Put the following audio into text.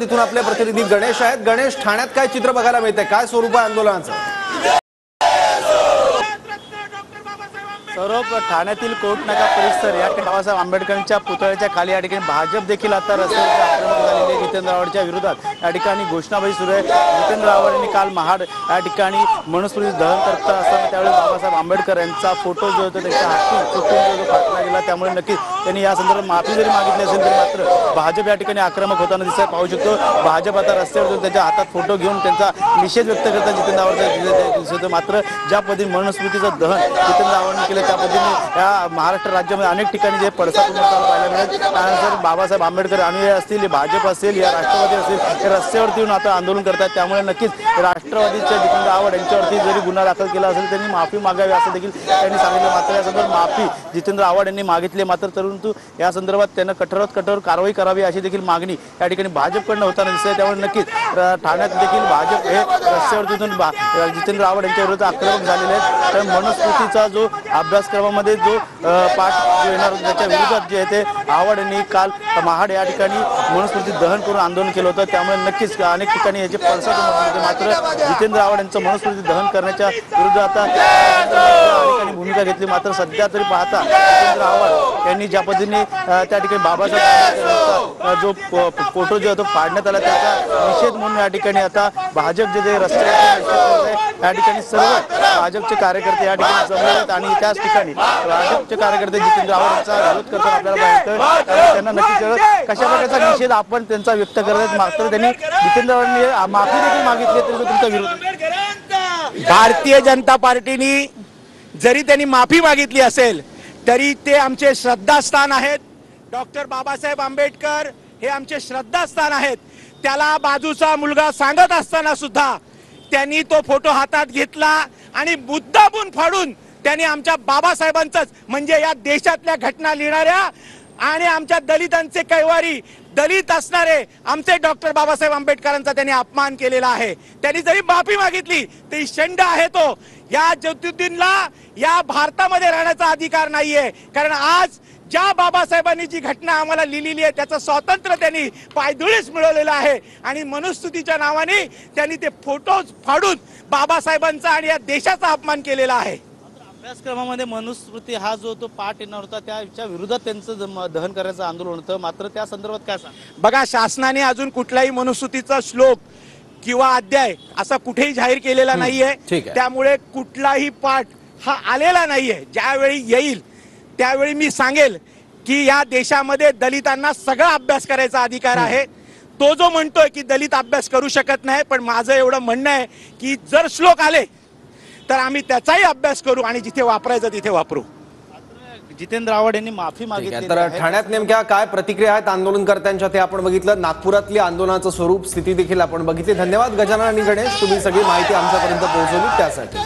तिथून आपले प्रतिनिधी गणेश आहेत। गणेश, ठाण्यात काय चित्र बघायला मिळतंय, काय स्वरूप आहे आंदोलनाचं? सौरभ, ठाण्यातील कोर्टनाका परिसर या बाबासाहेब आंबेडकरांच्या पुतळ्याच्या खाली या ठिकाणी भाजप देखील आता रस्त्यावर आक्रमक झालेले जितेंद्र आव्हाडच्या विरोधात या ठिकाणी घोषणाबाजी सुरू आहे। जितेंद्र आव्हाड यांनी काल महाड या ठिकाणी मनुस्मृती दहन करत असताना त्यावेळी बाबासाहेब आंबेडकर यांचा फोटो जो होता त्यांच्या हातून चुकून जो फाटला गेला, त्यामुळे नक्कीच त्यांनी या संदर्भात माफी जरी मागितली असेल तरी मात्र भाजप या ठिकाणी आक्रमक होताना दिसत पाहू शकतो। भाजप आता रस्त्यावर जाऊन त्यांच्या हातात फोटो घेऊन त्यांचा निषेध व्यक्त करतात जितेंद्र आव्हाडचा दिसतो। मात्र ज्या पद्धतीने मनुस्मृतीचं दहन जितेंद्र आव्हाडने केलं त्या पद्धतीने या महाराष्ट्र राज्यामध्ये अनेक ठिकाणी जे पडसाद उमटताना पाहायला मिळेल। त्यानंतर बाबासाहेब आंबेडकर अनुयायी असतील, भाजप असेल या राष्ट्रवादी असेल, हे रस्त्यावरती येऊन आता आंदोलन करतात। त्यामुळे नक्कीच राष्ट्रवादीच्या जितेंद्र आव्हाड यांच्यावरती जरी गुन्हा दाखल केला असेल त्यांनी माफी मागावी असं देखील त्यांनी सांगितलं। मात्र या संदर्भात माफी जितेंद्र आव्हाड यांनी मागितली, मात्र परंतु या संदर्भात त्यांना कठोरात कठोर कारवाई करावी अशी देखील मागणी या ठिकाणी भाजपकडनं होताना दिसते। त्यामुळे नक्कीच ठाण्यात देखील भाजप हे रस्त्यावरती जितेंद्र आव्हाड यांच्या विरोधात आक्रमक झालेले आहेत। तर मनुस्मृतीचा जो अभ्यासक्रमामध्ये जो पाठ येणार होता त्याच्या विरोधात जे आहे ते आव्हाड यांनी काल महाड या ठिकाणी मनुस्मृती दहन करून आंदोलन केलं होतं। त्यामुळे नक्कीच अनेक ठिकाणी याचे पडसाद उमटले होते। मात्र जितेंद्र आव्हाड यांचं मनुस्मृती दहन करण्याच्या विरोधात आता अनेकांनी भूमिका घेतली। मात्र सध्या तरी पाहता जितेंद्र आव्हाड यांनी ज्या पद्धतीने त्या ठिकाणी बाबासाहेब जो फोटो जो होतो फाडण्यात आला त्याचा निषेध म्हणून या ठिकाणी आता भाजप जे रस्त्यावर या ठिकाणी सर्व भाजपचे कार्यकर्ते या ठिकाणी जमले आहेत आणि त्याच ठिकाणी भाजपचे कार्यकर्ते जितेंद्र आव्हाड यांचा विरोध करताना आपल्याला पाहिजे। त्यांना नक्कीच कशा प्रकारचा निषेध आपण त्यांचा व्यक्त करत, मात्र त्यांनी जितेंद्र आव्हाडांनी माफी देखील मागितली तरी तुमचा विरोध। भारतीय जनता पार्टीने जरी त्यांनी माफी मागितली असेल तरी ते आमचे श्रद्धास्थान आहेत। डॉक्टर बाबासाहेब आंबेडकर हे आमचे श्रद्धास्थान आहेत। त्याला बाजूचा मुलगा सांगत असताना सुद्धा त्यांनी तो फोटो हातात घेतला आणि मुद्दामून फाडून त्यांनी आमच्या बाबासाहेबांचंच म्हणजे या देशातल्या घटना लिहिणाऱ्या आणि आमच्या दलितांचे कैवारी दलित असणारे आमचे डॉक्टर बाबासाहेब आंबेडकरांचा त्यांनी अपमान केलेला आहे। त्यांनी जरी माफी मागितली तरी शंड आहे तो। या ज्योतिद्दीनला या भारतामध्ये राहण्याचा अधिकार नाहीये, कारण आज ज्या बाबासाहेबांनी जी घटना आम्हाला लिहिलेली आहे त्याचं स्वातंत्र्य त्यांनी पायधुळीस मिळवलेलं आहे आणि मनुस्मृतीच्या नावाने त्यांनी ते फोटोज फाडून बाबासाहेबांचा आणि या देशाचा अपमान केलेला आहे। अभ्यासक्रमामध्ये मनुस्मृती हा जो तो पाठ येणार होता त्याच्या विरोधात त्यांचं दहन करायचं आंदोलन होतं, मात्र त्या संदर्भात काय सांग? बघा, शासनाने अजून कुठलाही मनुस्मृतीचा श्लोक किंवा अध्याय असा कुठेही जाहीर केलेला नाहीये। त्यामुळे कुठलाही पाठ हा आलेला नाहीये। ज्यावेळी येईल त्यावेळी मी सांगेल की या देशामध्ये दलितांना सगळा अभ्यास करायचा अधिकार आहे। तो जो म्हणतोय की दलित अभ्यास करू शकत नाही, पण माझं एवढं म्हणणं आहे की जर श्लोक आले तर आम्ही त्याचाही अभ्यास करू आणि जिथे वापरायचं तिथे वापरू। जितेंद्र आव्हाड यांनी माफी मागितली। तर ठाण्यात नेमक्या काय प्रतिक्रिया आहेत आंदोलनकर्त्यांच्या ते आपण बघितलं। नागपुरातली आंदोलनाचं स्वरूप, स्थिती देखील आपण बघितली। धन्यवाद गजानन आणि गणेश, तुम्ही सगळी माहिती आमच्यापर्यंत पोहोचवली त्यासाठी।